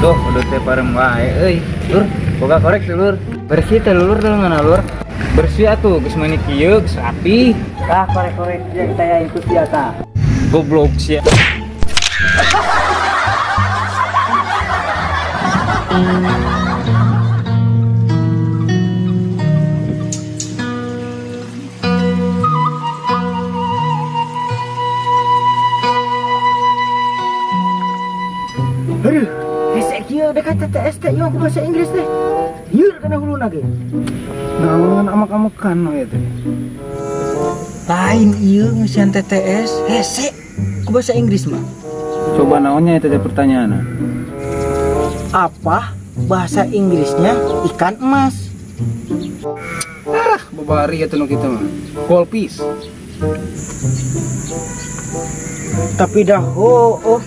Tuh, udah teh parem wae euy. Lur, boga korek tuh lur. Bersih teh lur mana lur. Bersih atuh geus meuni kieu geus rapi. Tah korek-korek dia kita ya ikut dia tah. Goblok sia. Aduh, hese kieu dekat TTS teh ieu bahasa Inggris teh. Ieu kana huluna ge. Naon amak kan we teh. Lain ieu ngeusian TTS, hese ku bahasa Inggris mah. Coba naonnya itu teh pertanyaanna. Apa bahasa Inggrisnya ikan emas? Babari atuh nu kitu mah. Goldfish. Tapi dah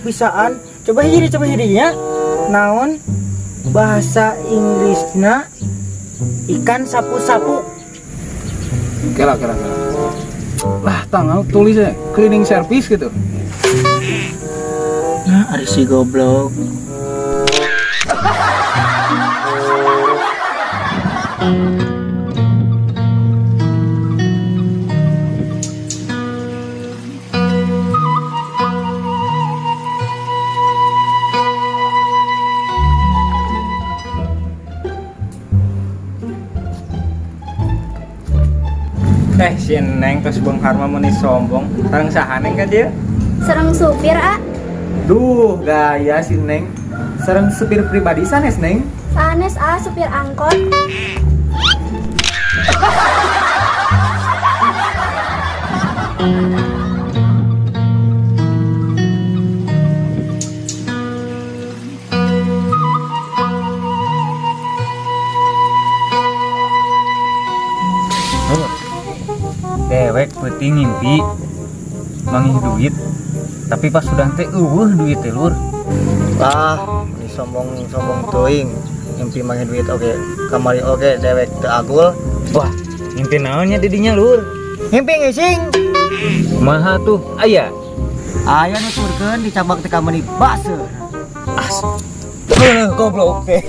bisaan. Coba hirinya. Naon bahasa Inggrisna ikan sapu-sapu. Kela. Lah tanggal tulis ya cleaning service gitu. Nah, ada si goblok. Si Neng ke Bongkar mah meuni sombong. Tareng saha Neng ka dia? Serang supir, A. Duh, gaya si Neng. Sareng supir pribadi sanes Neng. Sanes, A, supir angkot. Dewek penting ngimpi manggih duit, tapi pas sudah teh duit teh lur. Lah, ini sombong teuing. Mimpi manghe duit oge. Kamari oge dewek teu agul. Wah, ngimpi naonnya didinya lur? Mimpi ngising. Kumaha tuh? Aya. Aya nuturkeun dicabak teh ka meuni baseur. As. Goblok teh.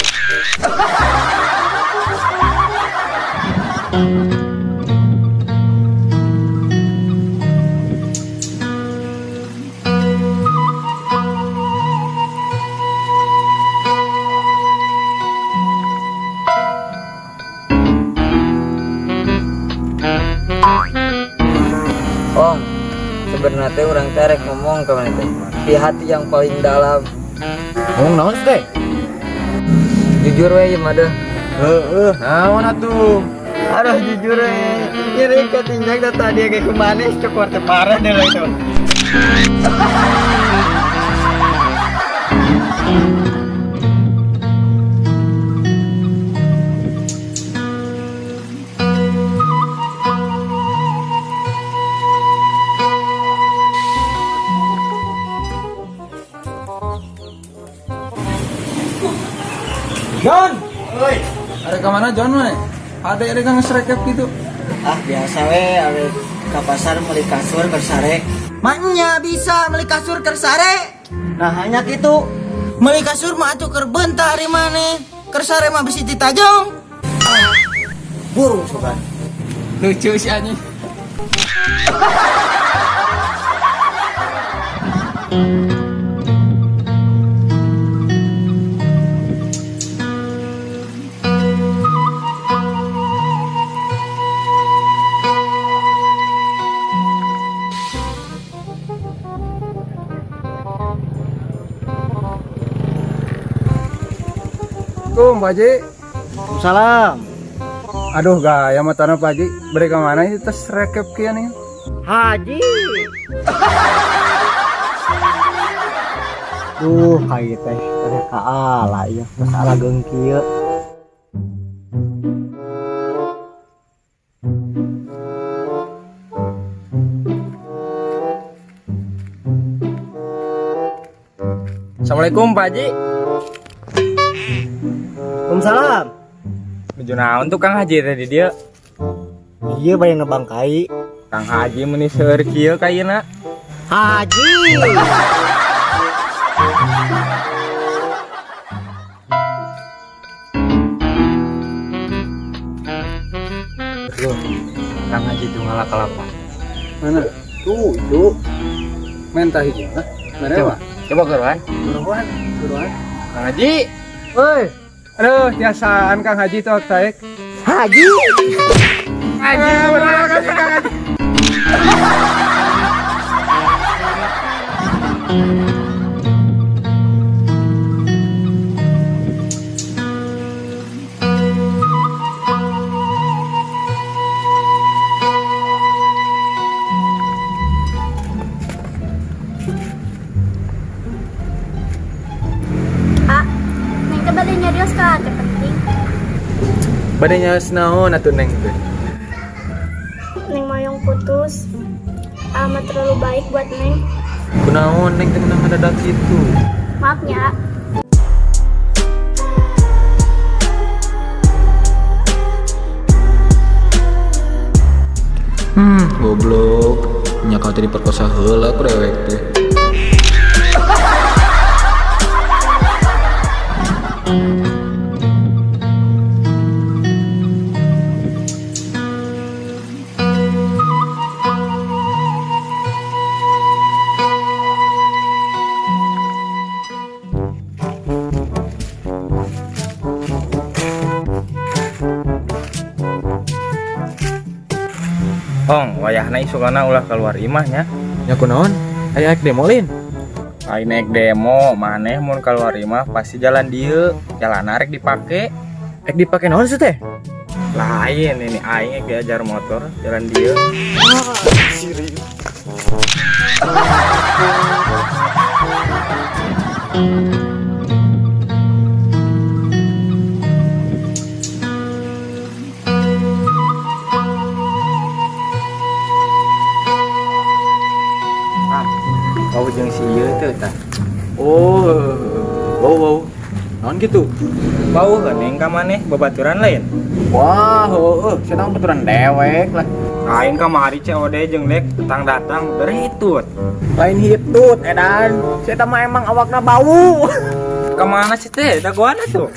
Om, sebenarnya teh urang teh rek ngomong ka mana teh di hati yang paling dalam. Ngomong naon sih teh? Jujur we ieu mah deh. Naon atuh? Aduh jujur we. Nyeri ketinjak teh tadi kayak kemanis cokor teh parah deh itu. John! Oi, ada kemana John we? Ada kan ngesrekep gitu. Ah biasa we awe ka pasar meuli kasur kersare. Maknya bisa meuli kasur kersare. Nah hanya gitu. Meuli kasur mah atuh keur beuntar ari maneh. Kersare mah bisi ditajong. Burung sogan. Lucu si anjing. Assalamualaikum Pak Haji. Salam. Aduh gaya matana Pak Haji. Beri ke mana itu tes rekep kieu nih? Haji. Duh, kayak teh teh kaala ya, masalah gengkieu. Assalamualaikum Pak Haji. Waalaikumsalam. Nuju naon tuh Kang Haji tadi dia? Iya bari ngebangkai. Kang Haji meuni seueur kieu kayana. Haji. Kang Haji itu ngalah kelapa. Mana? Tuh, itu. Mentah hijau. Mana Coba, Pak? coba geruan. Buruan, buruan. Kang Haji. Woi. Aduh, biasaan Kang Haji tuh taek. Haji. Haji, bener kasih Kang Haji. A, neng ke bade nyarios ka teh penting. Badannya senaon atuh neng teh. Neng moyong putus. Amat terlalu baik buat neng. Kunaon neng teh menang mendadak gitu. Maafnya, A. Goblok. Nya kau tadi perkosa heula ku dewek teh. Ong, wayahna isukana ulah keluar imahnya. Nya kunaon? Aya ek demolin. Lain naik demo, maneh mun keluar imah pasti jalan dieu. Jalan arek dipake. Ek dipake naon sih teh? Lain ini aing diajar motor jalan dieu. Kau jeung si ieu teh tah. Oh, wow. Naon gitu? Bau geuning ka maneh babaturan lain. Wah, heueuh, saya tahu baturan dewek lah. Aing ka mari COD jeung dek datang beritut. Lain hitut, edan. Saya tahu mah emang awakna bau. Kemana sih teh? Dagoana tuh.